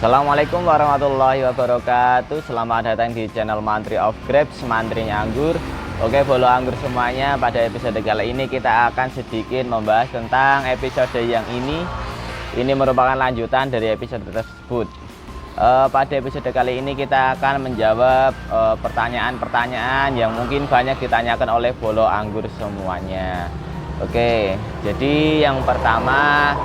Assalamualaikum warahmatullahi wabarakatuh. Selamat datang di channel Mantri of Grapes, mantrinya anggur. Oke, bolo anggur semuanya, pada episode kali ini kita akan sedikit membahas tentang episode yang ini. Ini merupakan lanjutan dari episode tersebut. Pada episode kali ini kita akan menjawab pertanyaan-pertanyaan yang mungkin banyak ditanyakan oleh bolo anggur semuanya. Oke, jadi yang pertama,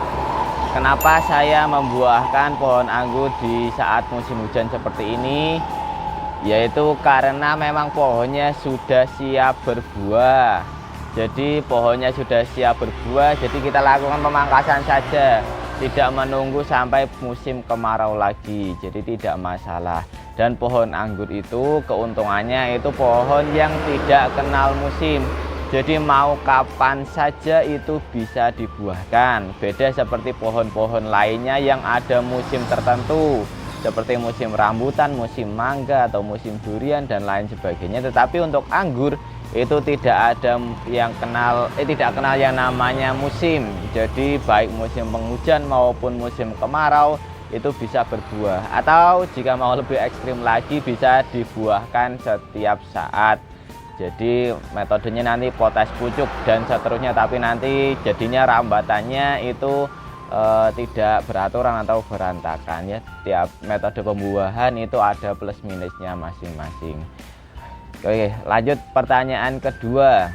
kenapa saya membuahkan pohon anggur di saat musim hujan seperti ini? Yaitu karena memang pohonnya sudah siap berbuah. Jadi pohonnya sudah siap berbuah, jadi kita lakukan pemangkasan saja, tidak menunggu sampai musim kemarau lagi. Jadi tidak masalah. Dan pohon anggur itu keuntungannya itu pohon yang tidak kenal musim. Jadi mau kapan saja itu bisa dibuahkan. Beda seperti pohon-pohon lainnya yang ada musim tertentu, seperti musim rambutan, musim mangga, atau musim durian dan lain sebagainya. Tetapi untuk anggur itu tidak ada yang tidak kenal yang namanya musim. Jadi baik musim penghujan maupun musim kemarau itu bisa berbuah. Atau jika mau lebih ekstrim lagi, bisa dibuahkan setiap saat. Jadi metodenya nanti potes pucuk dan seterusnya, tapi nanti jadinya rambatannya itu tidak beraturan atau berantakan ya. Tiap metode pembuahan itu ada plus minusnya masing-masing. Oke, lanjut pertanyaan kedua.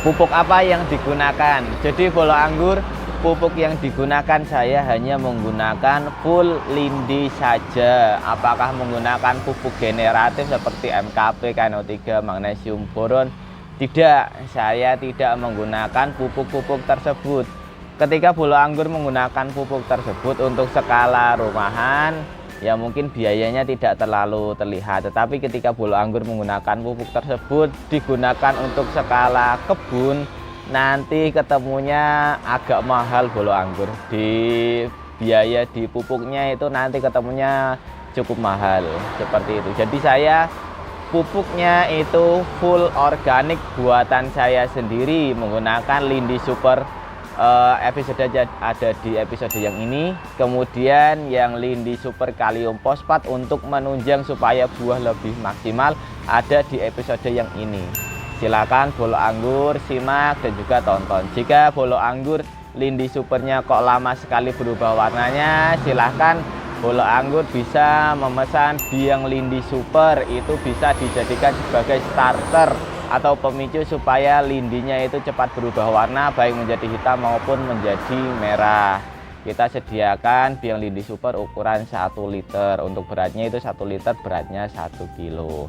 Pupuk apa yang digunakan? Jadi bolo anggur, pupuk yang digunakan saya hanya menggunakan full lindi saja. Apakah menggunakan pupuk generatif seperti MKP, KNO3, magnesium, boron? Tidak, saya tidak menggunakan pupuk-pupuk tersebut. Ketika bolo anggur menggunakan pupuk tersebut untuk skala rumahan, ya mungkin biayanya tidak terlalu terlihat. Tetapi ketika bolo anggur menggunakan pupuk tersebut digunakan untuk skala kebun, nanti ketemunya agak mahal bolo anggur. Di biaya di pupuknya itu nanti ketemunya cukup mahal seperti itu. Jadi saya pupuknya itu full organik buatan saya sendiri menggunakan Lindi Super. Episode ada di episode yang ini. Kemudian yang Lindi Super Kalium Fosfat untuk menunjang supaya buah lebih maksimal ada di episode yang ini. Silakan bolo anggur simak dan juga tonton. Jika bolo anggur Lindi Supernya kok lama sekali berubah warnanya, silahkan bolo anggur bisa memesan biang Lindi Super. Itu bisa dijadikan sebagai starter atau pemicu supaya lindinya itu cepat berubah warna, baik menjadi hitam maupun menjadi merah. Kita sediakan biang Lindi Super ukuran 1 liter. Untuk beratnya itu 1 liter, beratnya 1 kilo.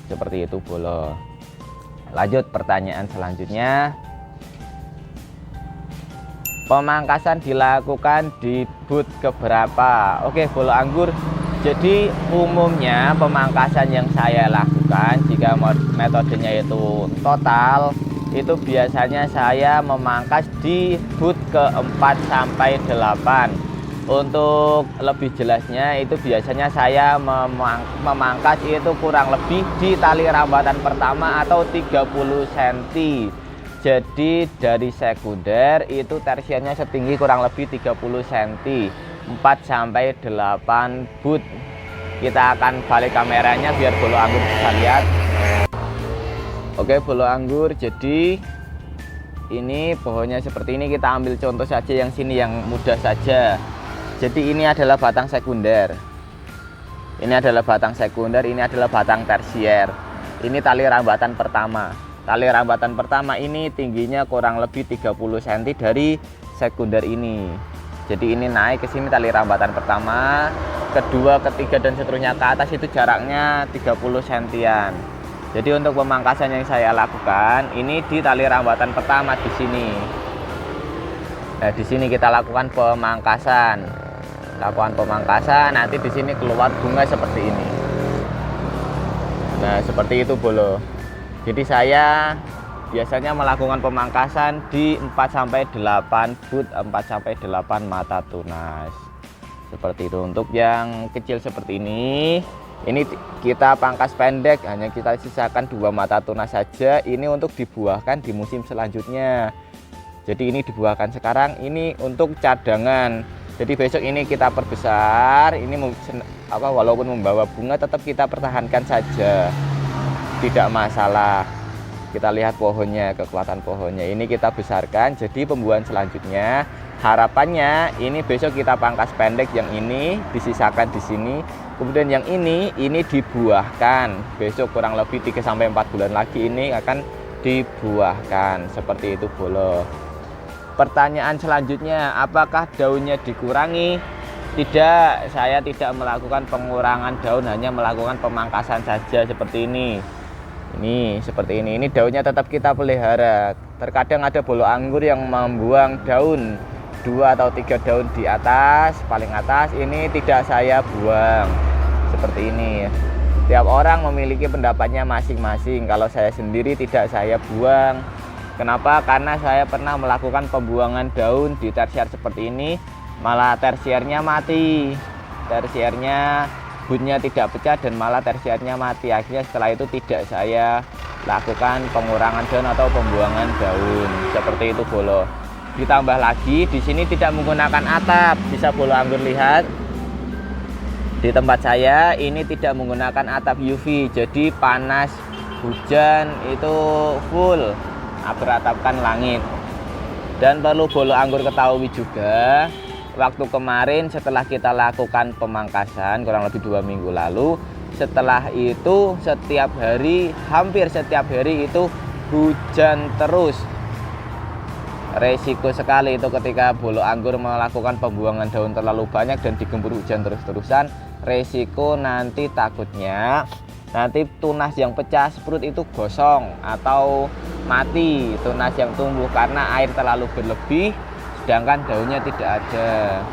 Seperti itu bolo. Lanjut pertanyaan selanjutnya. Pemangkasan dilakukan di booth keberapa? Oke bolo anggur, jadi umumnya pemangkasan yang saya lakukan jika metodenya itu total, itu biasanya saya memangkas di booth ke-4 sampai 8. Untuk lebih jelasnya itu biasanya saya memangkas itu kurang lebih di tali rambatan pertama atau 30 cm. Jadi dari sekunder itu tersiernya setinggi kurang lebih 30 cm, 4 sampai 8 boot. Kita akan balik kameranya biar bolo anggur bisa lihat. Oke bolo anggur, jadi ini pohonnya seperti ini. Kita ambil contoh saja yang sini yang mudah saja. Jadi ini adalah batang sekunder, ini adalah batang sekunder, ini adalah batang tersier. Ini tali rambatan pertama. Tali rambatan pertama ini tingginya kurang lebih 30 cm dari sekunder ini. Jadi ini naik ke sini tali rambatan pertama, kedua, ketiga dan seterusnya ke atas itu jaraknya 30 cm. Jadi untuk pemangkasan yang saya lakukan ini di tali rambatan pertama di sini. Nah, di sini kita lakukan pemangkasan. Nanti di sini keluar bunga seperti ini. Nah, seperti itu bolo. Jadi saya biasanya melakukan pemangkasan di 4 sampai 8 boot, 4 sampai 8 mata tunas. Seperti itu. Untuk yang kecil seperti ini kita pangkas pendek, hanya kita sisakan 2 mata tunas saja. Ini untuk dibuahkan di musim selanjutnya. Jadi ini dibuahkan sekarang, ini untuk cadangan. Jadi besok ini kita perbesar. Ini walaupun membawa bunga tetap kita pertahankan saja, tidak masalah. Kita lihat pohonnya, kekuatan pohonnya ini kita besarkan. Jadi pembuahan selanjutnya harapannya ini besok kita pangkas pendek, yang ini disisakan di sini, kemudian yang ini dibuahkan besok, kurang lebih 3-4 bulan lagi ini akan dibuahkan seperti itu Bolo. Pertanyaan selanjutnya, apakah daunnya dikurangi? Tidak, saya tidak melakukan pengurangan daun, hanya melakukan pemangkasan saja seperti ini. Ini seperti ini. Ini daunnya tetap kita pelihara. Terkadang ada bolo anggur yang membuang daun 2 atau 3 daun di atas, paling atas. Ini tidak saya buang. Seperti ini. Tiap orang memiliki pendapatnya masing-masing. Kalau saya sendiri tidak saya buang. Kenapa? Karena saya pernah melakukan pembuangan daun di tersier seperti ini, malah tersiernya mati. Tersiernya butnya tidak pecah dan malah tersiernya mati. Akhirnya setelah itu tidak saya lakukan pengurangan daun atau pembuangan daun. Seperti itu Bolo. Ditambah lagi di sini tidak menggunakan atap. Bisa Bolo anggur lihat. Di tempat saya ini tidak menggunakan atap UV. Jadi panas, hujan itu full beratapkan langit. Dan perlu Bolo anggur ketahui juga, waktu kemarin setelah kita lakukan pemangkasan kurang lebih 2 minggu lalu, setelah itu setiap hari, hampir setiap hari itu hujan terus. Resiko sekali itu ketika Bolo anggur melakukan pembuangan daun terlalu banyak dan digembur hujan terus-terusan. Resiko nanti takutnya nanti tunas yang pecah sprut itu gosong atau mati, tunas yang tumbuh karena air terlalu berlebih sedangkan daunnya tidak ada.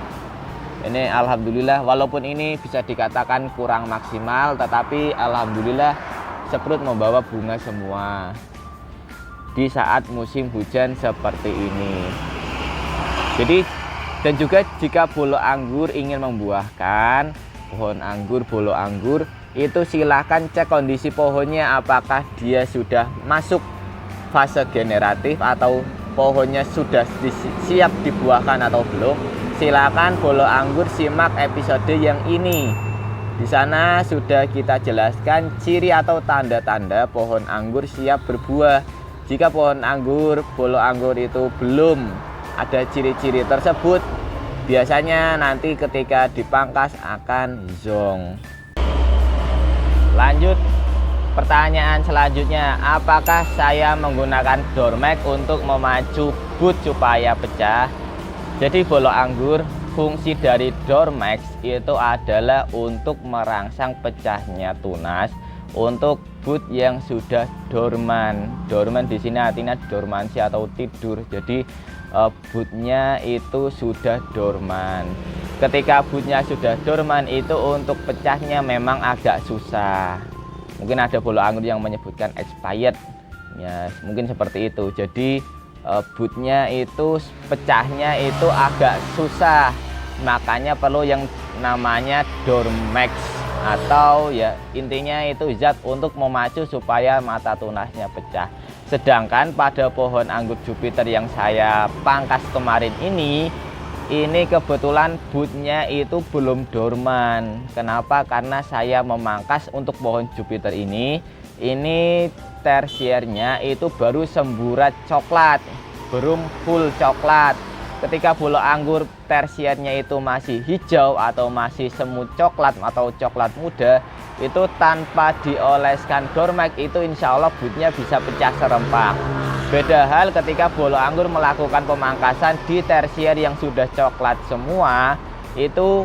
Ini alhamdulillah, walaupun ini bisa dikatakan kurang maksimal, tetapi alhamdulillah sprut membawa bunga semua di saat musim hujan seperti ini. Jadi dan juga jika bolo anggur ingin membuahkan pohon anggur, bolo anggur itu silahkan cek kondisi pohonnya, apakah dia sudah masuk fase generatif atau pohonnya sudah siap dibuahkan atau belum. Silakan bolo anggur simak episode yang ini. Di sana sudah kita jelaskan ciri atau tanda-tanda pohon anggur siap berbuah. Jika pohon anggur, bolo anggur itu belum ada ciri-ciri tersebut, biasanya nanti ketika dipangkas akan zonk. Lanjut pertanyaan selanjutnya, apakah saya menggunakan Dormex untuk memacu bud supaya pecah? Jadi bolo anggur, fungsi dari Dormex itu adalah untuk merangsang pecahnya tunas untuk bud yang sudah dorman. Dorman di sini artinya dormansi atau tidur. Jadi budnya itu sudah dorman. Ketika budnya sudah dorman itu untuk pecahnya memang agak susah. Mungkin ada bolo anggur yang menyebutkan expired, ya mungkin seperti itu. Jadi budnya itu pecahnya itu agak susah, makanya perlu yang namanya Dormex, atau ya intinya itu zat untuk memacu supaya mata tunasnya pecah. Sedangkan pada pohon anggur Jupiter yang saya pangkas kemarin ini kebetulan budnya itu belum dorman. Kenapa? Karena saya memangkas untuk pohon Jupiter ini tersiernya itu baru semburat coklat, belum full coklat. Ketika bolo anggur tersiernya itu masih hijau atau masih semu coklat atau coklat muda, itu tanpa dioleskan Dormex itu insya Allah budnya bisa pecah serempak. Beda hal ketika bolo anggur melakukan pemangkasan di tersier yang sudah coklat semua, itu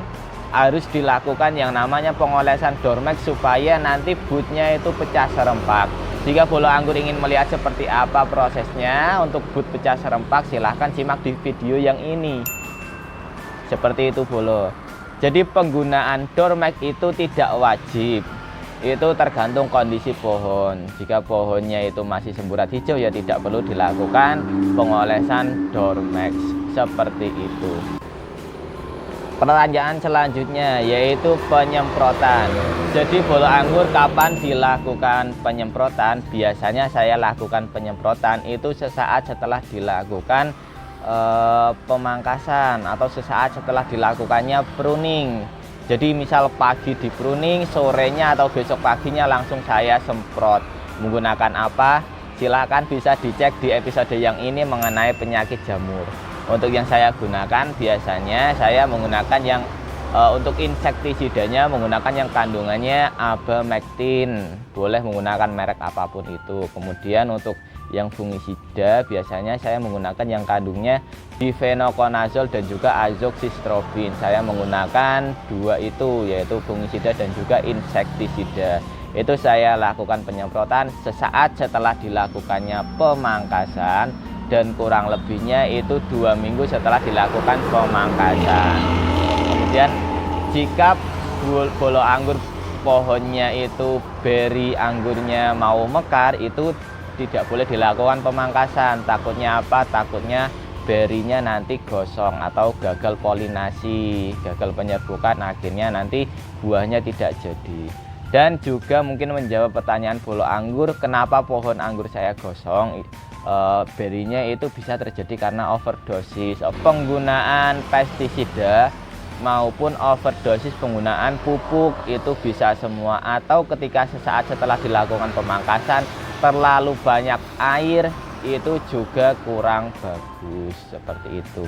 harus dilakukan yang namanya pengolesan Dormex supaya nanti budnya itu pecah serempak. Jika bolo anggur ingin melihat seperti apa prosesnya untuk bud pecah serempak, silahkan simak di video yang ini. Seperti itu bolo. Jadi penggunaan Dormex itu tidak wajib. Itu tergantung kondisi pohon. Jika pohonnya itu masih semburat hijau, ya tidak perlu dilakukan pengolesan Dormex. Seperti itu. Pertanyaan selanjutnya yaitu penyemprotan. Jadi bolo anggur kapan dilakukan penyemprotan? Biasanya saya lakukan penyemprotan itu sesaat setelah dilakukan pemangkasan atau sesaat setelah dilakukannya pruning. Jadi misal pagi di pruning, sorenya atau besok paginya langsung saya semprot. Menggunakan apa? Silakan bisa dicek di episode yang ini mengenai penyakit jamur. Untuk yang saya gunakan biasanya saya menggunakan yang untuk insektisidanya menggunakan yang kandungannya abamectin. Boleh menggunakan merek apapun itu. Kemudian untuk yang fungisida biasanya saya menggunakan yang kandungnya difenoconazole dan juga azoxystrobin. Saya menggunakan dua itu, yaitu fungisida dan juga insektisida. Itu saya lakukan penyemprotan sesaat setelah dilakukannya pemangkasan, dan kurang lebihnya itu 2 minggu setelah dilakukan pemangkasan. Kemudian jika bolo anggur pohonnya itu beri anggurnya mau mekar, itu tidak boleh dilakukan pemangkasan. Takutnya apa? Takutnya berinya nanti gosong atau gagal polinasi, gagal penyerbukan, akhirnya nanti buahnya tidak jadi. Dan juga mungkin menjawab pertanyaan bolo anggur, kenapa pohon anggur saya gosong? Berinya itu bisa terjadi karena overdosis penggunaan pestisida maupun overdosis penggunaan pupuk, itu bisa semua. Atau ketika sesaat setelah dilakukan pemangkasan terlalu banyak air, itu juga kurang bagus, seperti itu.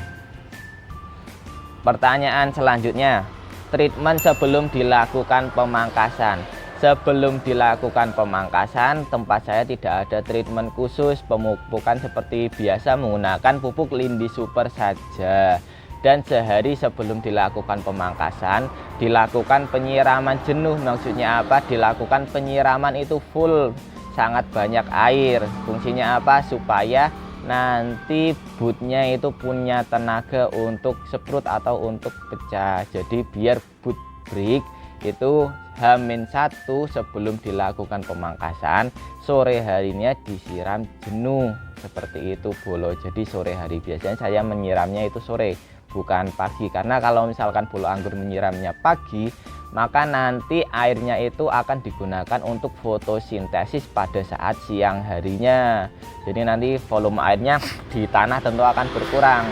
Pertanyaan selanjutnya, treatment sebelum dilakukan pemangkasan. Sebelum dilakukan pemangkasan, tempat saya tidak ada treatment khusus, pemupukan seperti biasa menggunakan pupuk Lindi Super saja. Dan sehari sebelum dilakukan pemangkasan, dilakukan penyiraman jenuh. Maksudnya apa? Dilakukan penyiraman itu full, sangat banyak air. Fungsinya apa? Supaya nanti bootnya itu punya tenaga untuk sprut atau untuk pecah. Jadi biar boot break itu H-1 sebelum dilakukan pemangkasan, sore harinya disiram jenuh, seperti itu bolo. Jadi sore hari, biasanya saya menyiramnya itu sore, bukan pagi. Karena kalau misalkan bolo anggur menyiramnya pagi, maka nanti airnya itu akan digunakan untuk fotosintesis pada saat siang harinya. Jadi nanti volume airnya di tanah tentu akan berkurang.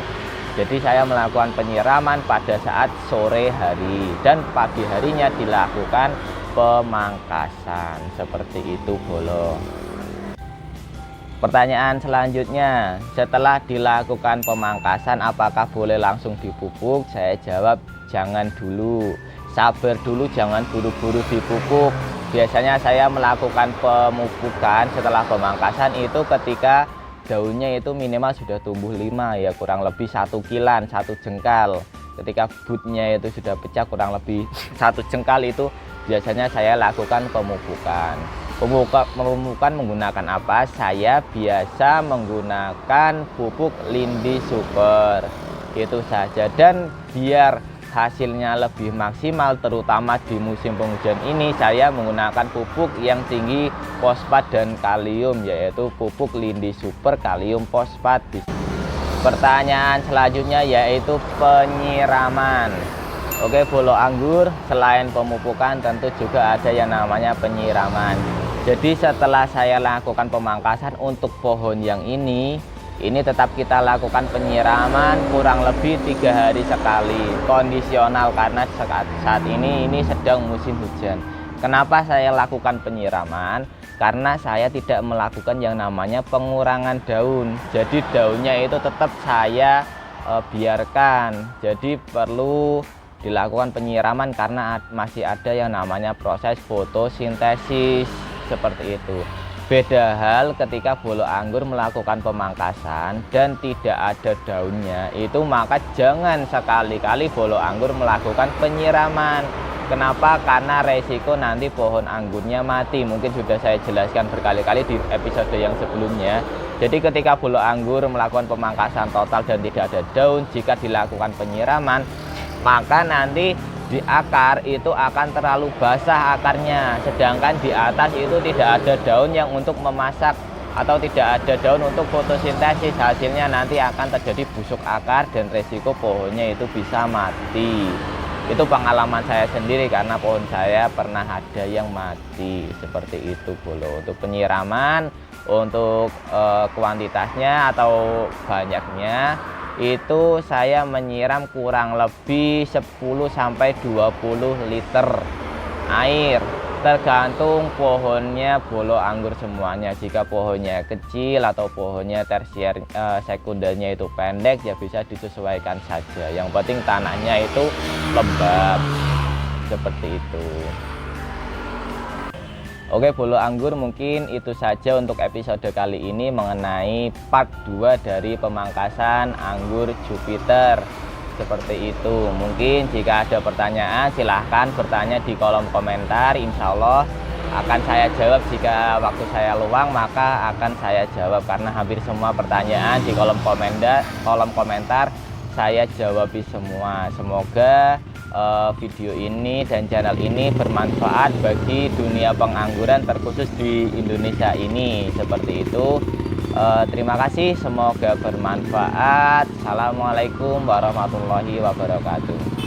Jadi saya melakukan penyiraman pada saat sore hari, dan pagi harinya dilakukan pemangkasan, seperti itu bolo. Pertanyaan selanjutnya, setelah dilakukan pemangkasan apakah boleh langsung dipupuk? Saya jawab jangan dulu, sabar dulu, jangan buru-buru dipupuk. Biasanya saya melakukan pemupukan setelah pemangkasan itu ketika daunnya itu minimal sudah tumbuh 5, ya kurang lebih 1 kilan, 1 jengkal. Ketika bootnya itu sudah pecah kurang lebih 1 jengkal, itu biasanya saya lakukan pemupukan. Pemupukan menggunakan apa? Saya biasa menggunakan pupuk Lindi Super, itu saja. Dan biar hasilnya lebih maksimal, terutama di musim penghujan ini, saya menggunakan pupuk yang tinggi fosfat dan kalium, yaitu pupuk Lindi Super kalium fosfat. Pertanyaan selanjutnya yaitu penyiraman. Oke bolo anggur, selain pemupukan tentu juga ada yang namanya penyiraman. Jadi setelah saya lakukan pemangkasan untuk pohon yang ini tetap kita lakukan penyiraman kurang lebih 3 hari sekali, kondisional, karena saat ini sedang musim hujan. Kenapa saya lakukan penyiraman? Karena saya tidak melakukan yang namanya pengurangan daun. Jadi daunnya itu tetap saya biarkan. Jadi perlu dilakukan penyiraman karena masih ada yang namanya proses fotosintesis, seperti itu. Beda hal ketika bolo anggur melakukan pemangkasan dan tidak ada daunnya, itu maka jangan sekali-kali bolo anggur melakukan penyiraman. Kenapa? Karena resiko nanti pohon anggurnya mati. Mungkin sudah saya jelaskan berkali-kali di episode yang sebelumnya. Jadi ketika bolo anggur melakukan pemangkasan total dan tidak ada daun, jika dilakukan penyiraman, maka nanti di akar itu akan terlalu basah akarnya, sedangkan di atas itu tidak ada daun yang untuk memasak atau tidak ada daun untuk fotosintesis. Hasilnya nanti akan terjadi busuk akar dan resiko pohonnya itu bisa mati. Itu pengalaman saya sendiri karena pohon saya pernah ada yang mati, seperti itu bolo. Untuk penyiraman, untuk kuantitasnya atau banyaknya itu saya menyiram kurang lebih 10-20 liter air, tergantung pohonnya bolo anggur semuanya. Jika pohonnya kecil atau pohonnya tersier sekundernya itu pendek, ya bisa disesuaikan saja. Yang penting tanahnya itu lembab, seperti itu. Oke bolo anggur, mungkin itu saja untuk episode kali ini mengenai part 2 dari pemangkasan anggur Jupiter. Seperti itu. Mungkin jika ada pertanyaan silahkan bertanya di kolom komentar. Insya Allah akan saya jawab. Jika waktu saya luang maka akan saya jawab, karena hampir semua pertanyaan di kolom komentar saya jawab semua. Semoga video ini dan channel ini bermanfaat bagi dunia pengangguran, terkhusus di Indonesia ini. Seperti itu. Terima kasih, semoga bermanfaat. Assalamualaikum warahmatullahi wabarakatuh.